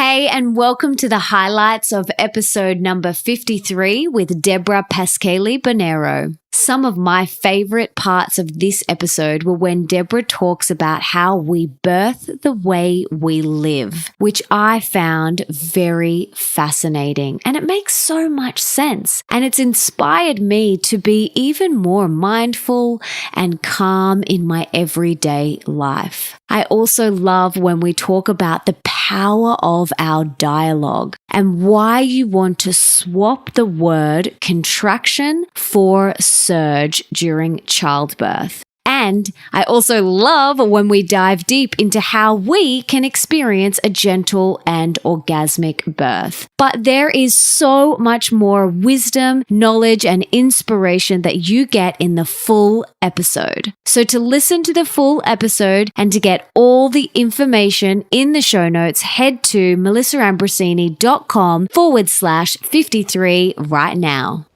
Hey, and welcome to the highlights of episode number 53 with Debra Pascali-Bonaro. Some of my favorite parts of this episode were when Debra talks about how we birth the way we live, which I found very fascinating. And it makes so much sense. And it's inspired me to be even more mindful and calm in my everyday life. I also love when we talk about the power of our dialogue and why you want to swap the word contraction for surge during childbirth. And I also love when we dive deep into how we can experience a gentle and orgasmic birth. But there is so much more wisdom, knowledge, and inspiration that you get in the full episode. So to listen to the full episode and to get all the information in the show notes, head to melissaambrosini.com/53 right now.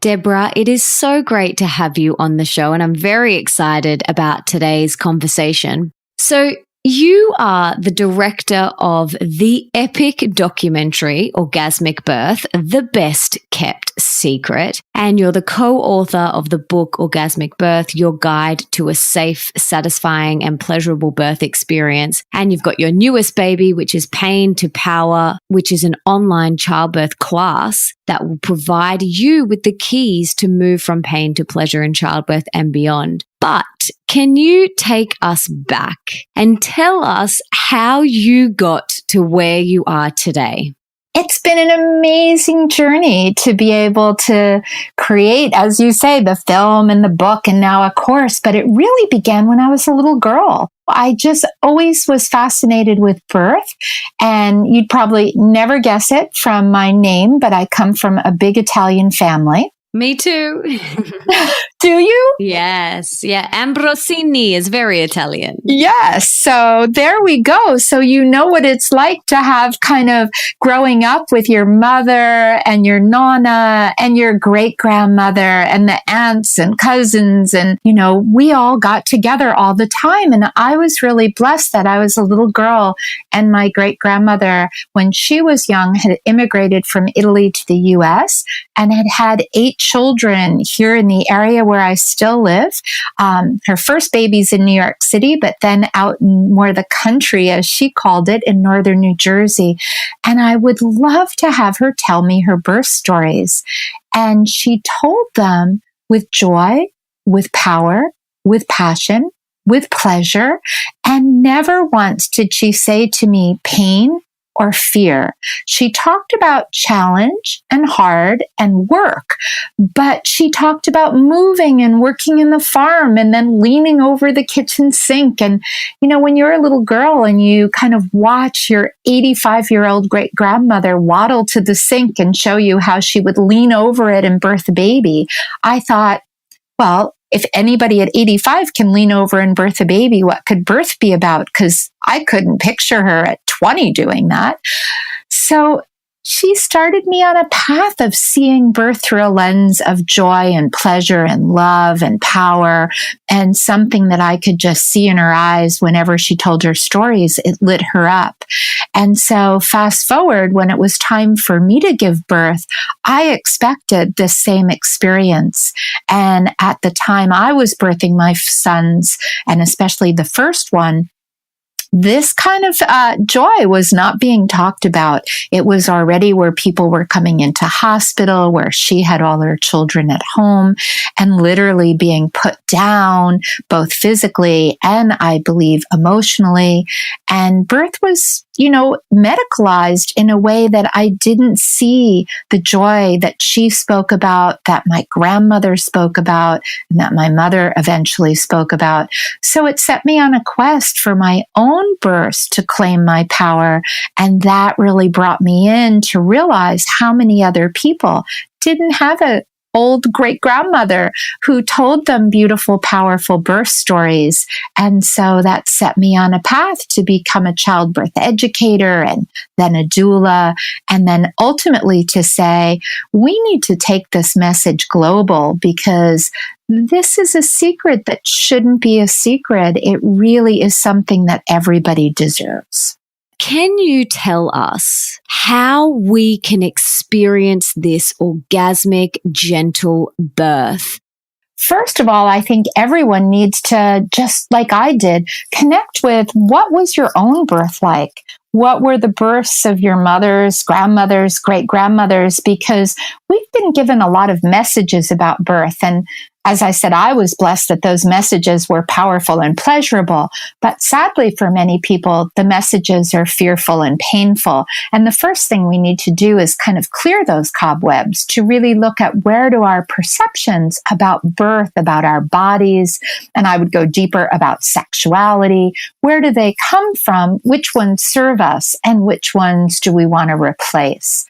Debra, it is so great to have you on the show, and I'm very excited about today's conversation. So, you are the director of the epic documentary, Orgasmic Birth, The Best Kept Secret, and you're the co-author of the book, Orgasmic Birth, Your Guide to a Safe, Satisfying, and Pleasurable Birth Experience. And you've got your newest baby, which is Pain to Power, which is an online childbirth class that will provide you with the keys to move from pain to pleasure in childbirth and beyond. But can you take us back and tell us how you got to where you are today? It's been an amazing journey to be able to create, as you say, the film and the book and now a course, but it really began when I was a little girl. I just always was fascinated with birth, and you'd probably never guess it from my name, but I come from a big Italian family. Me too. Do you? Yes. Yeah. Ambrosini is very Italian. Yes. So there we go. So you know what it's like to have kind of growing up with your mother and your nonna and your great grandmother and the aunts and cousins. And, you know, we all got together all the time. And I was really blessed that I was a little girl, and my great grandmother, when she was young, had immigrated from Italy to the US and had 8 children here in the area where I still live. Her first baby's in New York City, but then out in more the country, as she called it, in northern New Jersey. And I would love to have her tell me her birth stories. And she told them with joy, with power, with passion, with pleasure. And never once did she say to me pain or fear. She talked about challenge and hard and work, but she talked about moving and working in the farm and then leaning over the kitchen sink. And, you know, when you're a little girl and you kind of watch your 85-year-old great grandmother waddle to the sink and show you how she would lean over it and birth a baby, I thought, well, if anybody at 85 can lean over and birth a baby, what could birth be about? Because I couldn't picture her at 20 doing that. So she started me on a path of seeing birth through a lens of joy and pleasure and love and power, and something that I could just see in her eyes whenever she told her stories. It lit her up. And so fast forward, when it was time for me to give birth, I expected the same experience. And at the time I was birthing my sons, and especially the first one, this kind of joy was not being talked about. It was already where people were coming into hospital, where she had all her children at home, and literally being put down, both physically and I believe emotionally. And birth was, you know, medicalized in a way that I didn't see the joy that she spoke about, that my grandmother spoke about, and that my mother eventually spoke about. So it set me on a quest for my own birth to claim my power. And that really brought me in to realize how many other people didn't have a old great grandmother who told them beautiful, powerful birth stories. And so that set me on a path to become a childbirth educator and then a doula. And then ultimately to say, we need to take this message global, because this is a secret that shouldn't be a secret. It really is something that everybody deserves. Can you tell us how we can experience this orgasmic, gentle birth? First of all, I think everyone needs to, just like I did, connect with what was your own birth like? What were the births of your mothers, grandmothers, great-grandmothers? Because we've been given a lot of messages about birth. And as I said, I was blessed that those messages were powerful and pleasurable. But sadly, for many people, the messages are fearful and painful. And the first thing we need to do is kind of clear those cobwebs to really look at where do our perceptions about birth, about our bodies, and I would go deeper about sexuality. Where do they come from? Which ones serve us? And which ones do we want to replace?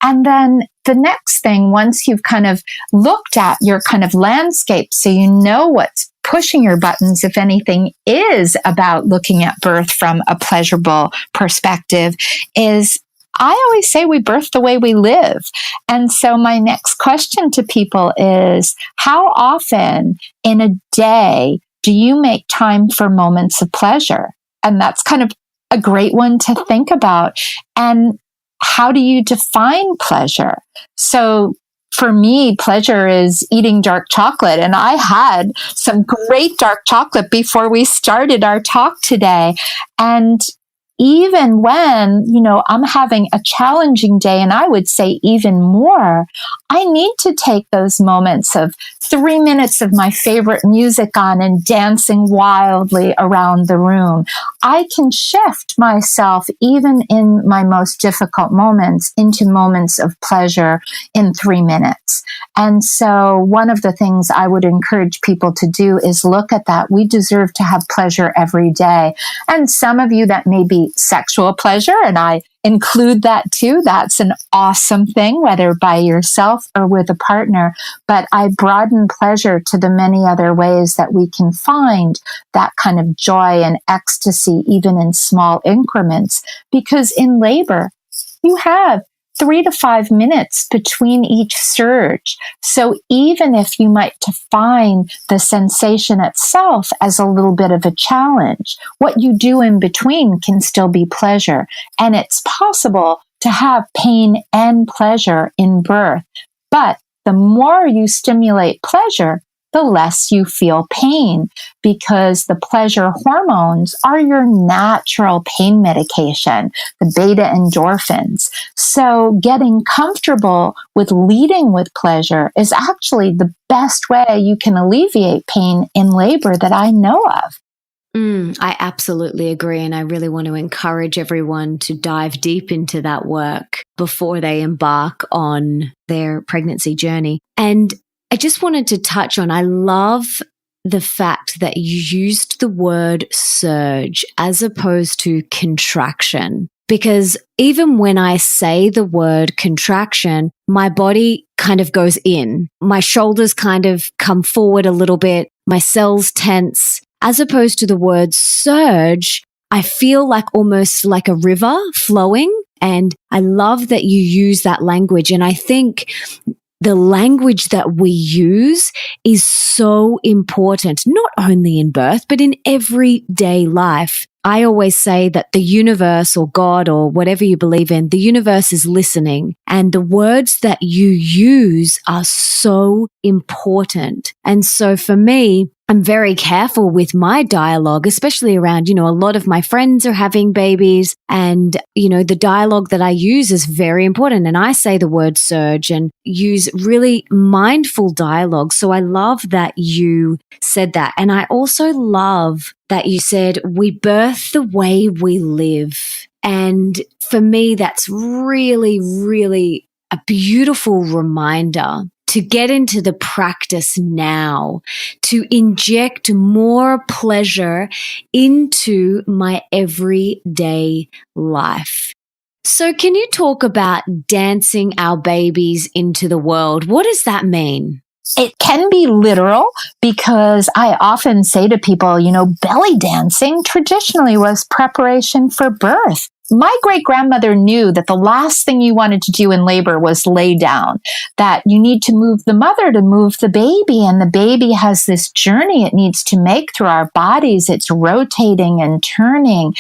And then the next thing, once you've kind of looked at your kind of landscape, so you know what's pushing your buttons, if anything, is about looking at birth from a pleasurable perspective, is I always say we birth the way we live. And so my next question to people is, how often in a day do you make time for moments of pleasure? And that's kind of a great one to think about. And how do you define pleasure? So for me, pleasure is eating dark chocolate. And I had some great dark chocolate before we started our talk today. And even when, I'm having a challenging day, and I would say even more, I need to take those moments of 3 minutes of my favorite music on and dancing wildly around the room. I can shift myself, even in my most difficult moments, into moments of pleasure in 3 minutes. And so one of the things I would encourage people to do is look at that. We deserve to have pleasure every day. And some of you, that may be sexual pleasure, and I include that too. That's an awesome thing, whether by yourself or with a partner. But I broaden pleasure to the many other ways that we can find that kind of joy and ecstasy, even in small increments. Because in labor, you have 3 to 5 minutes between each surge. So even if you might define the sensation itself as a little bit of a challenge, what you do in between can still be pleasure. And it's possible to have pain and pleasure in birth. But the more you stimulate pleasure, the less you feel pain, because the pleasure hormones are your natural pain medication, the beta endorphins. So getting comfortable with leading with pleasure is actually the best way you can alleviate pain in labor that I know of. I absolutely agree. And I really want to encourage everyone to dive deep into that work before they embark on their pregnancy journey. And I just wanted to touch on, I love the fact that you used the word surge as opposed to contraction, because even when I say the word contraction, my body kind of goes in. My shoulders kind of come forward a little bit. My cells tense. As opposed to the word surge, I feel like almost like a river flowing. And I love that you use that language. And I think the language that we use is so important, not only in birth, but in everyday life. I always say that the universe or God or whatever you believe in, the universe is listening, and the words that you use are so important. And so for me, I'm very careful with my dialogue, especially around, a lot of my friends are having babies, and, the dialogue that I use is very important. And I say the word surge and use really mindful dialogue. So I love that you said that. And I also love that you said we birth the way we live. And for me, that's really, really a beautiful reminder to get into the practice now, to inject more pleasure into my everyday life. So can you talk about dancing our babies into the world? What does that mean? It can be literal, because I often say to people, belly dancing traditionally was preparation for birth. My great-grandmother knew that the last thing you wanted to do in labor was lay down, that you need to move the mother to move the baby, and the baby has this journey it needs to make through our bodies. It's rotating and turning.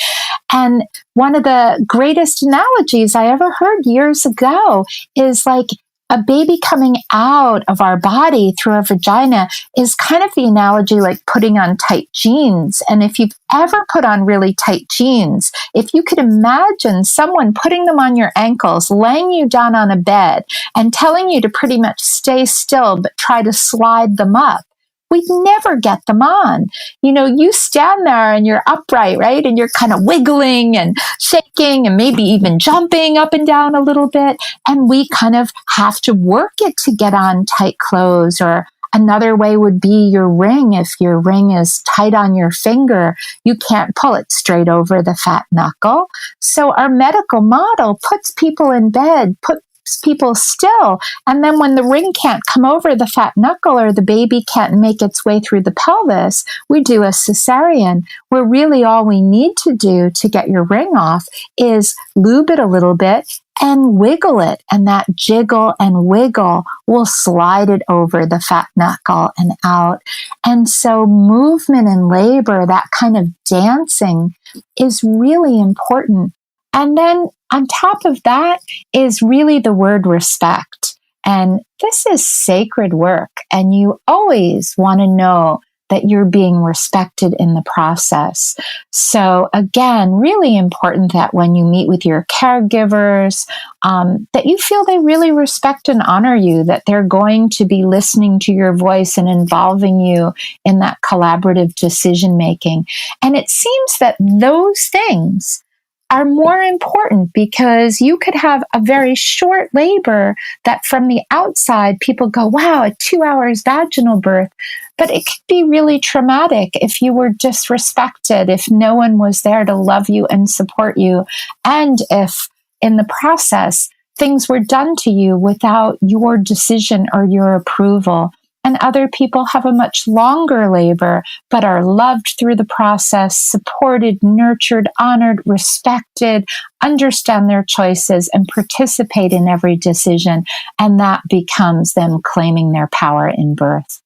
And one of the greatest analogies I ever heard years ago is like a baby coming out of our body through our vagina is kind of the analogy like putting on tight jeans. And if you've ever put on really tight jeans, if you could imagine someone putting them on your ankles, laying you down on a bed and telling you to pretty much stay still, but try to slide them up, we'd never get them on. You stand there and you're upright, right? And you're kind of wiggling and shaking and maybe even jumping up and down a little bit. And we kind of have to work it to get on tight clothes. Or another way would be your ring. If your ring is tight on your finger, you can't pull it straight over the fat knuckle. So our medical model puts people in bed, puts people still. And then when the ring can't come over the fat knuckle or the baby can't make its way through the pelvis, we do a cesarean, where really all we need to do to get your ring off is lube it a little bit and wiggle it. And that jiggle and wiggle will slide it over the fat knuckle and out. And so movement in labor, that kind of dancing, is really important. And then on top of that is really the word respect. And this is sacred work. And you always want to know that you're being respected in the process. So again, really important that when you meet with your caregivers, that you feel they really respect and honor you, that they're going to be listening to your voice and involving you in that collaborative decision making. And it seems that those things are more important, because you could have a very short labor that from the outside people go, wow, a 2 hours vaginal birth. But it could be really traumatic if you were disrespected, if no one was there to love you and support you, and if in the process things were done to you without your decision or your approval. And other people have a much longer labor, but are loved through the process, supported, nurtured, honored, respected, understand their choices, and participate in every decision. And that becomes them claiming their power in birth.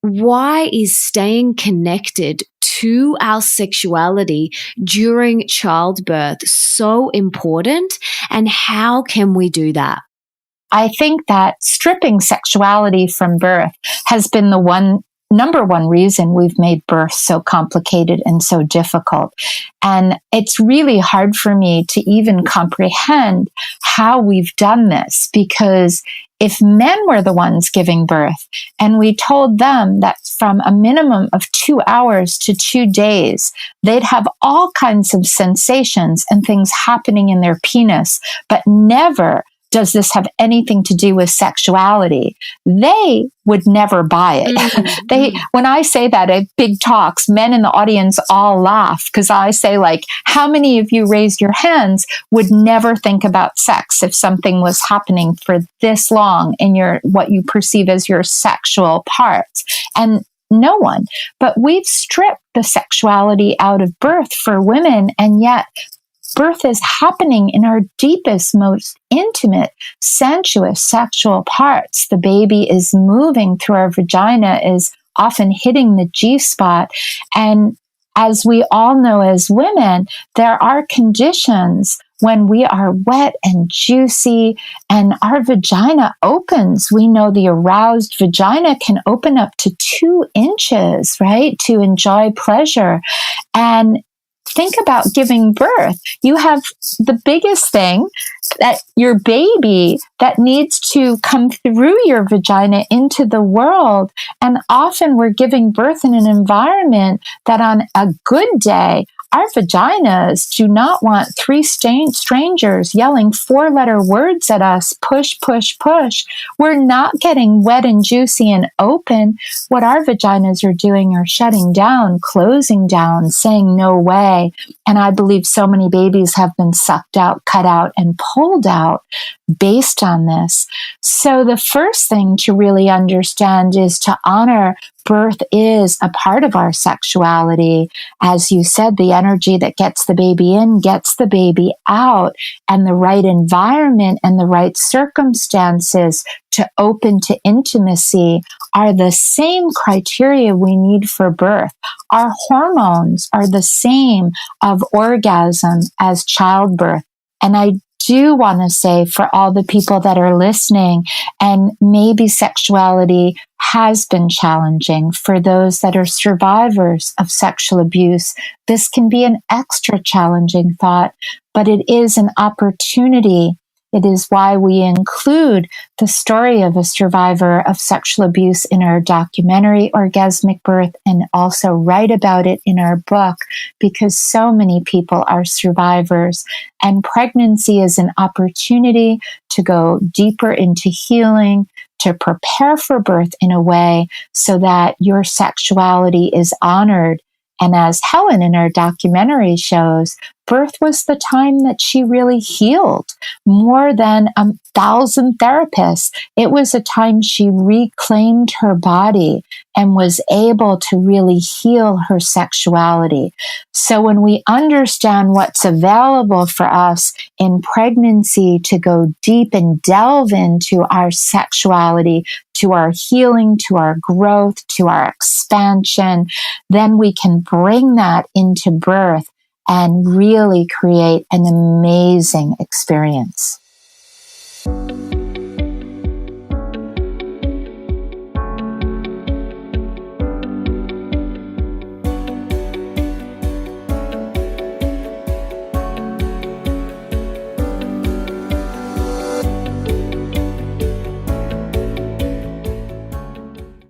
Why is staying connected to our sexuality during childbirth so important? And how can we do that? I think that stripping sexuality from birth has been the number one reason we've made birth so complicated and so difficult. And it's really hard for me to even comprehend how we've done this, because if men were the ones giving birth and we told them that from a minimum of 2 hours to 2 days, they'd have all kinds of sensations and things happening in their penis, but never does this have anything to do with sexuality, they would never buy it. Mm-hmm. When I say that at big talks, men in the audience all laugh, because I say, like, how many of you raised your hands would never think about sex if something was happening for this long in what you perceive as your sexual parts? And no one. But we've stripped the sexuality out of birth for women, and yet birth is happening in our deepest, most intimate, sensuous sexual parts. The baby is moving through our vagina, is often hitting the G-spot. And as we all know as women, there are conditions when we are wet and juicy and our vagina opens. We know the aroused vagina can open up to 2 inches, right, to enjoy pleasure. And think about giving birth. You have the biggest thing, that your baby that needs to come through your vagina into the world. And often we're giving birth in an environment that on a good day, our vaginas do not want 3 strangers yelling 4-letter words at us, push, push, push. We're not getting wet and juicy and open. What our vaginas are doing are shutting down, closing down, saying no way. And I believe so many babies have been sucked out, cut out, and pulled out based on this. So the first thing to really understand is to honor birth is a part of our sexuality. As you said, the energy that gets the baby in gets the baby out, and the right environment and the right circumstances to open to intimacy are the same criteria we need for birth. Our hormones are the same of orgasm as childbirth. And I do want to say, for all the people that are listening, and maybe sexuality has been challenging for those that are survivors of sexual abuse, this can be an extra challenging thought, but it is an opportunity. It is why we include the story of a survivor of sexual abuse in our documentary, Orgasmic Birth, and also write about it in our book, because so many people are survivors. And pregnancy is an opportunity to go deeper into healing, to prepare for birth in a way so that your sexuality is honored. And as Helen in our documentary shows, birth was the time that she really healed more than 1,000 therapists. It was a time she reclaimed her body and was able to really heal her sexuality. So when we understand what's available for us in pregnancy to go deep and delve into our sexuality, to our healing, to our growth, to our expansion, then we can bring that into birth and really create an amazing experience.